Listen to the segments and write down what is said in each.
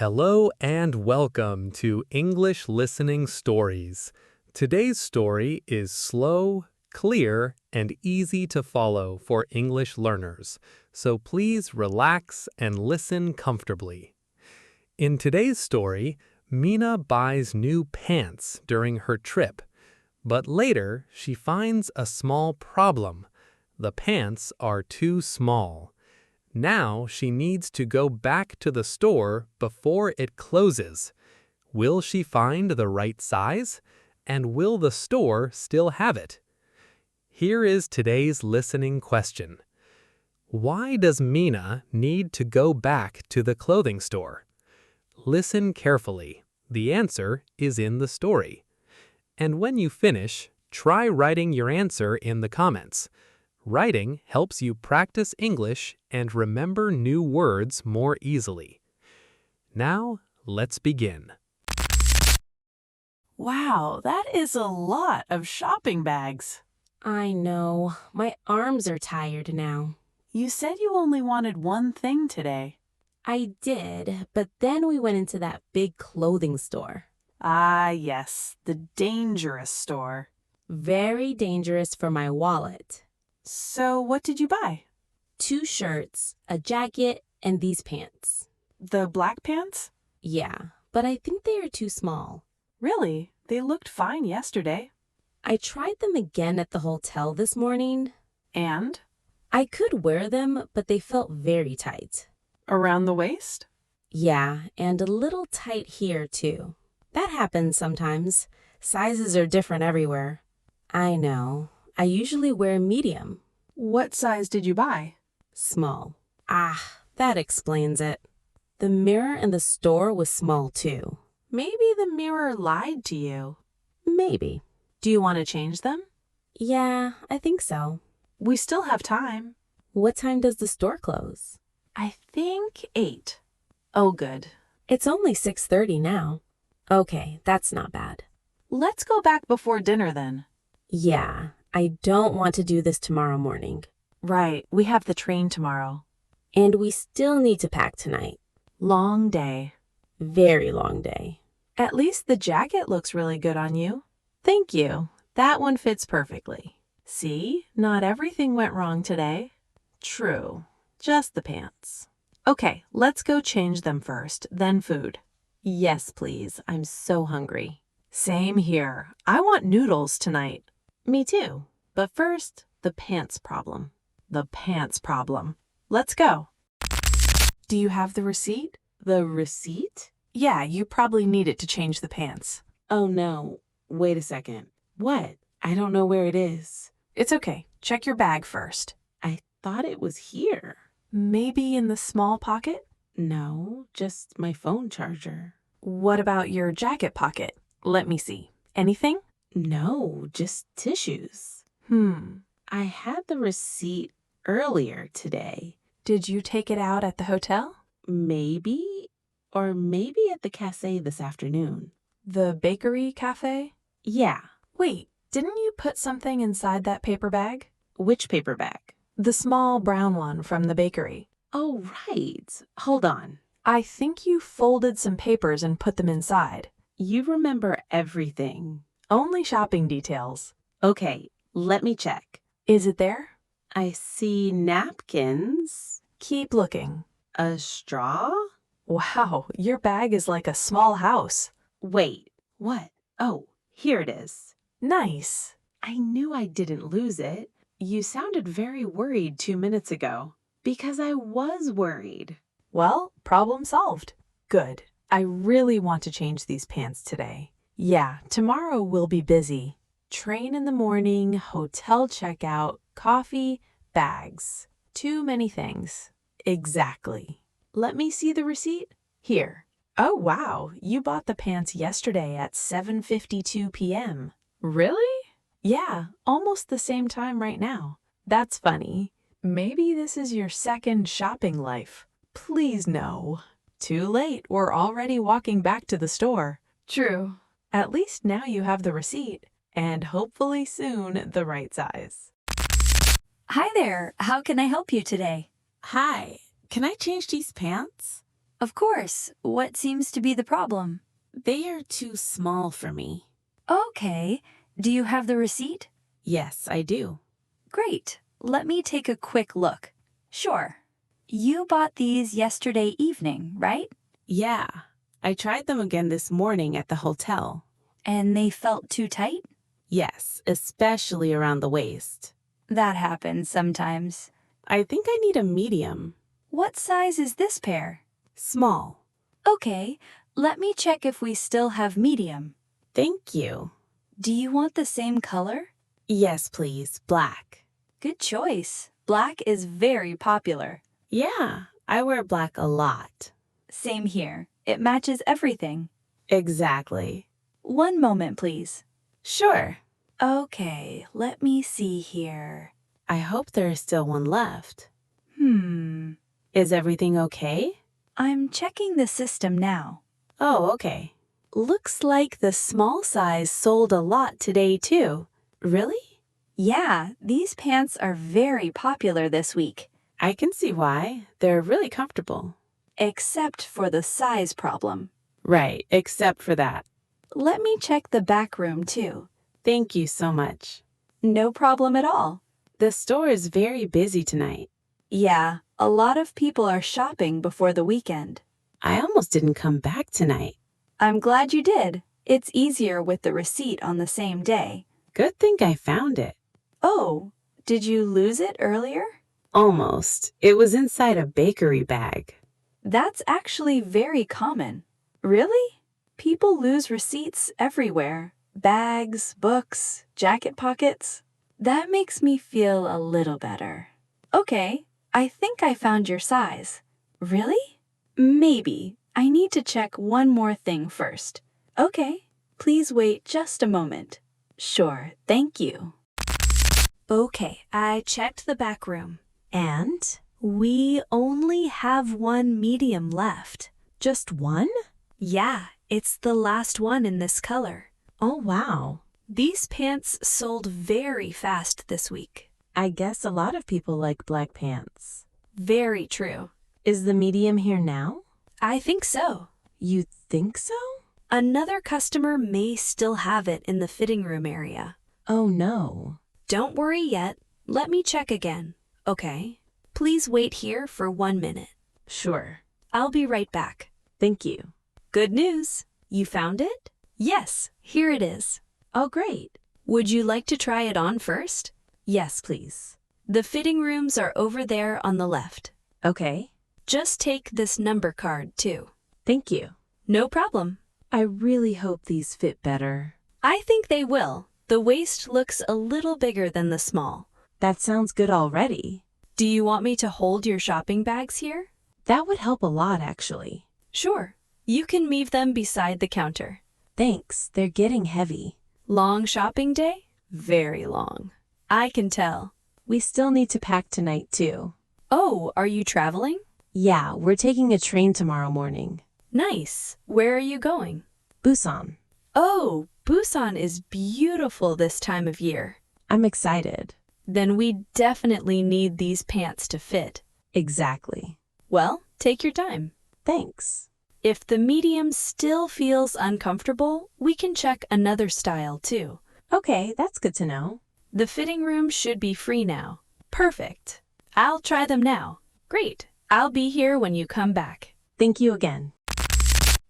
Hello and welcome to English Listening Stories. Today's story is slow, clear, and easy to follow for English learners, so please relax and listen comfortably. In today's story, Mina buys new pants during her trip, but later she finds a small problem. The pants are too small. Now she needs to go back to the store before it closes. Will she find the right size? And will the store still have it? Here is today's listening question. Why does Mina need to go back to the clothing store? Listen carefully. The answer is in the story. And when you finish, try writing your answer in the comments. Writing helps you practice English and remember new words more easily. Now, let's begin. Wow, that is a lot of shopping bags. I know. My arms are tired now. You said you only wanted one thing today. I did, but then we went into that big clothing store. Ah, yes, the dangerous store. Very dangerous for my wallet. So what did you buy? 2 shirts, a jacket, and these pants. The black pants? Yeah, but I think they are too small. Really? They looked fine yesterday. I tried them again at the hotel this morning. And? I could wear them, but they felt very tight. Around the waist? Yeah, and a little tight here too. That happens sometimes. Sizes are different everywhere. I know. I usually wear medium. What size did you buy? Small. Ah, that explains it. The mirror in the store was small too. Maybe the mirror lied to you. Maybe. Do you want to change them? Yeah, I think so. We still have time. What time does the store close? I think 8. Oh, good. It's only 6:30 now. Okay, that's not bad. Let's go back before dinner then. Yeah, I don't want to do this tomorrow morning. Right, we have the train tomorrow. And we still need to pack tonight. Long day. Very long day. At least the jacket looks really good on you. Thank you. That one fits perfectly. See, not everything went wrong today. True, just the pants. Okay, let's go change them first, then food. Yes, please. I'm so hungry. Same here. I want noodles tonight. Me too. But first, the pants problem. The pants problem. Let's go. Do you have the receipt? The receipt? Yeah, you probably need it to change the pants. Oh no. Wait a second. What? I don't know where it is. It's okay. Check your bag first. I thought it was here. Maybe in the small pocket? No, just my phone charger. What about your jacket pocket? Let me see. Anything? No, just tissues. I had the receipt earlier today. Did you take it out at the hotel? Maybe. Or maybe at the cafe this afternoon. The bakery cafe? Yeah. Wait, didn't you put something inside that paper bag? Which paper bag? The small brown one from the bakery. Oh, right. Hold on. I think you folded some papers and put them inside. You remember everything. Only shopping details. Okay, let me check. Is it there? I see napkins. Keep looking. A straw? Wow, your bag is like a small house. Wait, what? Oh, here it is. Nice. I knew I didn't lose it. You sounded very worried 2 minutes ago. Because I was worried. Well, problem solved. Good. I really want to change these pants today. Yeah, tomorrow we'll be busy. Train in the morning, hotel checkout, coffee, bags. Too many things. Exactly. Let me see the receipt. Here. Oh, wow. You bought the pants yesterday at 7:52 p.m. Really? Yeah, almost the same time right now. That's funny. Maybe this is your second shopping life. Please no. Too late. We're already walking back to the store. True. At least now you have the receipt, and hopefully soon the right size. Hi there. How can I help you today? Hi, can I change these pants? Of course. What seems to be the problem? They are too small for me. Okay. Do you have the receipt? Yes, I do. Great. Let me take a quick look. Sure. You bought these yesterday evening, right? Yeah, I tried them again this morning at the hotel. And they felt too tight? Yes, especially around the waist. That happens sometimes. I think I need a medium. What size is this pair? Small. Okay, let me check if we still have medium. Thank you. Do you want the same color? Yes, please, black. Good choice. Black is very popular. Yeah, I wear black a lot. Same here. It matches everything. Exactly. One moment, please. Sure. Okay, let me see here. I hope there is still one left. Hmm. Is everything okay? I'm checking the system now. Oh, okay. Looks like the small size sold a lot today, too. Really? Yeah, these pants are very popular this week. I can see why. They're really comfortable. Except for the size problem. Right, except for that. Let me check the back room, too. Thank you so much. No problem at all. The store is very busy tonight. Yeah, a lot of people are shopping before the weekend. I almost didn't come back tonight. I'm glad you did. It's easier with the receipt on the same day. Good thing I found it. Oh, did you lose it earlier? Almost. It was inside a bakery bag. That's actually very common. Really? People lose receipts everywhere. Bags, books, jacket pockets. That makes me feel a little better. Okay, I think I found your size. Really? Maybe. I need to check one more thing first. Okay, please wait just a moment. Sure, thank you. Okay, I checked the back room. And we only have one medium left. Just one? Yeah, it's the last one in this color. Oh, wow. These pants sold very fast this week. I guess a lot of people like black pants. Very true. Is the medium here now? I think so. You think so? Another customer may still have it in the fitting room area. Oh, no. Don't worry yet. Let me check again. Okay. Please wait here for 1 minute. Sure. I'll be right back. Thank you. Good news. You found it? Yes, here it is. Oh, great. Would you like to try it on first? Yes, please. The fitting rooms are over there on the left. Okay. Just take this number card, too. Thank you. No problem. I really hope these fit better. I think they will. The waist looks a little bigger than the small. That sounds good already. Do you want me to hold your shopping bags here? That would help a lot, actually. Sure. You can leave them beside the counter. Thanks. They're getting heavy. Long shopping day? Very long. I can tell. We still need to pack tonight, too. Oh, are you traveling? Yeah, we're taking a train tomorrow morning. Nice. Where are you going? Busan. Oh, Busan is beautiful this time of year. I'm excited. Then we definitely need these pants to fit. Exactly. Well, take your time. Thanks. If the medium still feels uncomfortable, we can check another style too. Okay, that's good to know. The fitting room should be free now. Perfect. I'll try them now. Great. I'll be here when you come back. Thank you again.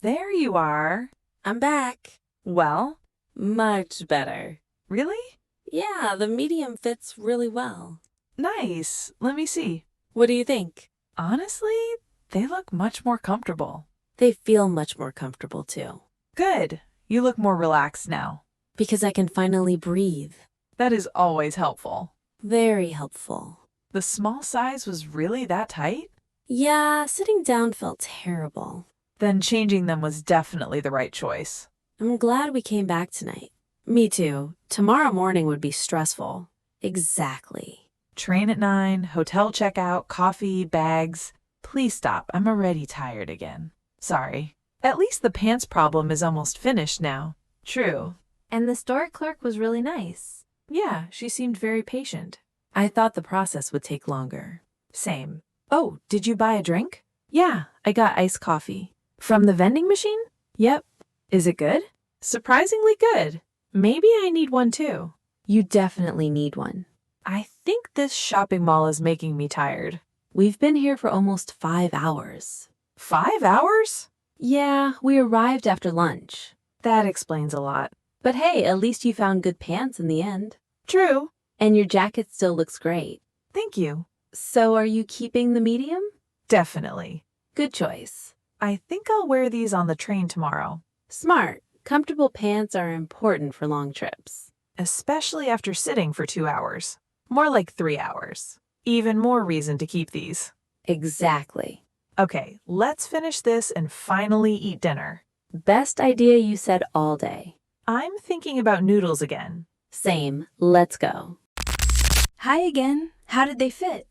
There you are. I'm back. Well, Much better. really? Yeah, the medium fits really well. Nice. Let me see. What do you think? Honestly, they look much more comfortable. They feel much more comfortable too. Good. You look more relaxed now. Because I can finally breathe. That is always helpful. Very helpful. The small size was really that tight? Yeah, sitting down felt terrible. Then changing them was definitely the right choice. I'm glad we came back tonight. Me too. Tomorrow morning would be stressful. Exactly. Train at 9, hotel checkout, coffee, bags. Please stop. I'm already tired again. Sorry. At least the pants problem is almost finished now. True. And the store clerk was really nice. Yeah, she seemed very patient. I thought the process would take longer. Same. Oh, did you buy a drink? Yeah, I got iced coffee. From the vending machine? Yep, Is it good? surprisingly good. Maybe I need one too. You definitely need one. I think this shopping mall is making me tired. We've been here for almost 5 hours. 5 hours? Yeah, we arrived after lunch. That explains a lot. But hey, at least you found good pants in the end. True. And your jacket still looks great. Thank you. So are you keeping the medium? Definitely. Good choice. I think I'll wear these on the train tomorrow, Smart. Comfortable pants are important for long trips. especially after sitting for 2 hours. More like 3 hours. Even more reason to keep these. Exactly. Okay, let's finish this and finally eat dinner. Best idea you said all day. I'm thinking about noodles again. Same. Let's go. Hi again. How did they fit?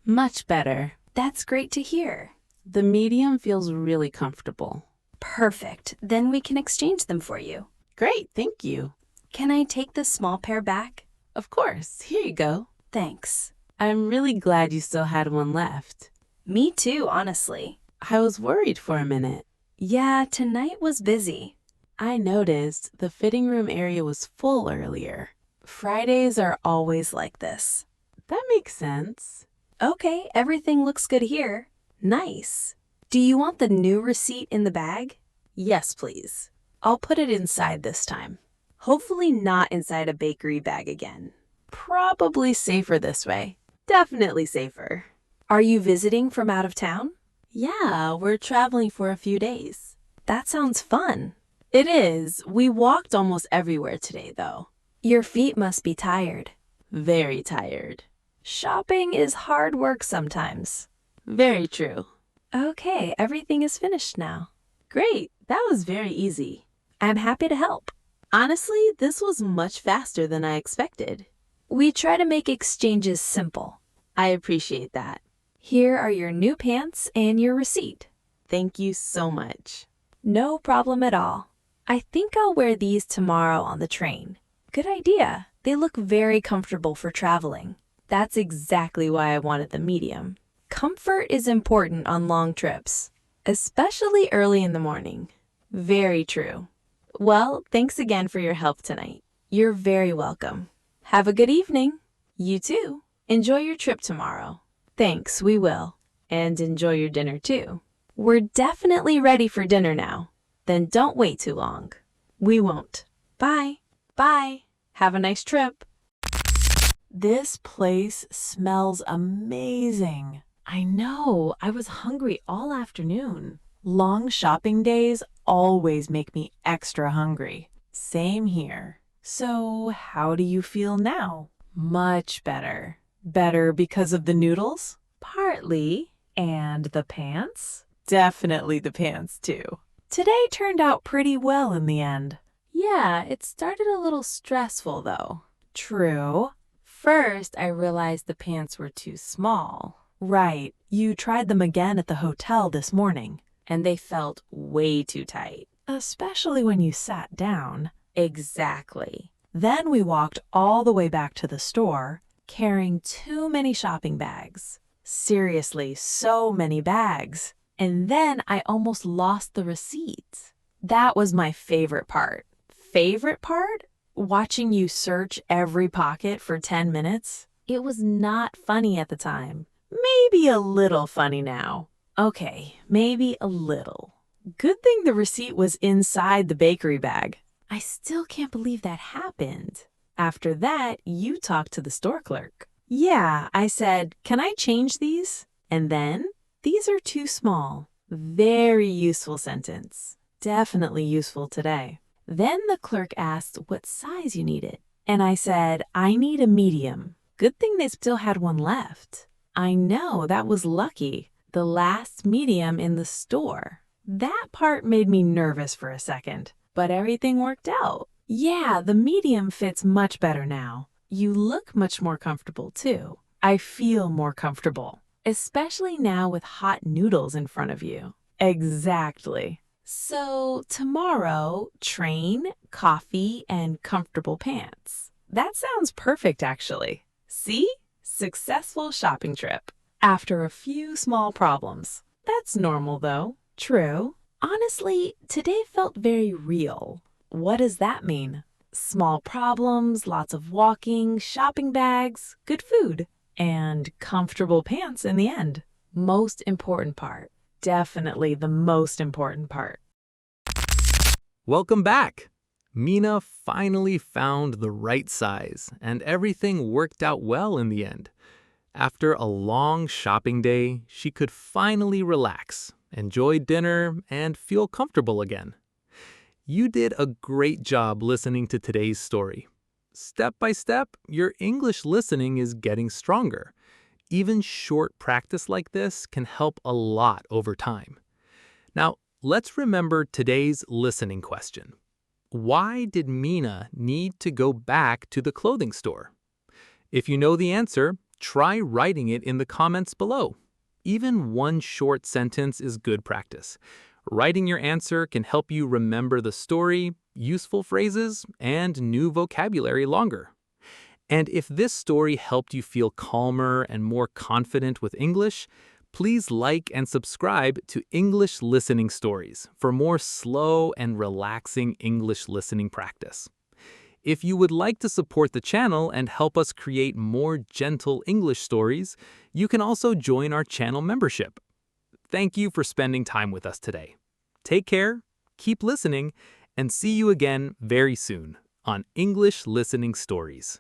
Much better. That's great to hear. The medium feels really comfortable. Perfect. Then we can exchange them for you. Great, thank you. Can I take the small pair back? Of course. Here you go. Thanks. I'm really glad you still had one left. Me too, honestly. I was worried for a minute. Yeah, tonight was busy. I noticed the fitting room area was full earlier. Fridays are always like this. That makes sense. Okay, everything looks good here. Nice. Do you want the new receipt in the bag? Yes, please. I'll put it inside this time. Hopefully not inside a bakery bag again. Probably safer this way. Definitely safer. Are you visiting from out of town? Yeah, we're traveling for a few days. That sounds fun. It is. We walked almost everywhere today, though. Your feet must be tired. Very tired. Shopping is hard work sometimes. Very true. Okay, everything is finished now. Great. That was very easy. I'm happy to help. Honestly, this was much faster than I expected. We try to make exchanges simple. I appreciate that. Here are your new pants and your receipt. Thank you so much. No problem at all. I think I'll wear these tomorrow on the train. Good idea. They look very comfortable for traveling. That's exactly why I wanted the medium. Comfort is important on long trips, especially early in the morning. Very true. Well, thanks again for your help tonight. You're very welcome. Have a good evening. You too. Enjoy your trip tomorrow. Thanks, we will. And enjoy your dinner too. We're definitely ready for dinner now. Then don't wait too long. We won't. Bye. Bye. Have a nice trip. This place smells amazing. I know, I was hungry all afternoon. Long shopping days always make me extra hungry. Same here. So, how do you feel now? Much better. Better because of the noodles? Partly. And the pants? Definitely the pants, too. Today turned out pretty well in the end. Yeah, it started a little stressful, though. True. First, I realized the pants were too small. Right. You tried them again at the hotel this morning. And they felt way too tight. Especially when you sat down. Exactly. Then we walked all the way back to the store, carrying too many shopping bags. Seriously, so many bags. And then I almost lost the receipt. That was my favorite part. Favorite part? Watching you search every pocket for 10 minutes. It was not funny at the time. Maybe a little funny now. Okay, maybe a little. Good thing the receipt was inside the bakery bag. I still can't believe that happened. After that, you talked to the store clerk. Yeah, I said, can I change these? And then, these are too small. Very useful sentence. Definitely useful today. Then the clerk asked what size you needed. And I said, I need a medium. Good thing they still had one left. I know, that was lucky. The last medium in the store. That part made me nervous for a second, but everything worked out. Yeah, the medium fits much better now. You look much more comfortable too. I feel more comfortable, especially now with hot noodles in front of you. Exactly. So tomorrow, train, coffee, and comfortable pants. That sounds perfect, actually. See? Successful shopping trip. After a few small problems. That's normal, though. True. Honestly, today felt very real. What does that mean? Small problems, lots of walking, shopping bags, good food, and comfortable pants in the end. Most important part. Definitely the most important part. Welcome back! Mina finally found the right size, and everything worked out well in the end. After a long shopping day, she could finally relax, enjoy dinner, and feel comfortable again. You did a great job listening to today's story. Step by step, your English listening is getting stronger. Even short practice like this can help a lot over time. Now, let's remember today's listening question. Why did Mina need to go back to the clothing store? If you know the answer, try writing it in the comments below. Even one short sentence is good practice. Writing your answer can help you remember the story, useful phrases, and new vocabulary longer. And if this story helped you feel calmer and more confident with English, please like and subscribe to English Listening Stories for more slow and relaxing English listening practice. If you would like to support the channel and help us create more gentle English stories, you can also join our channel membership. Thank you for spending time with us today. Take care, keep listening, and see you again very soon on English Listening Stories.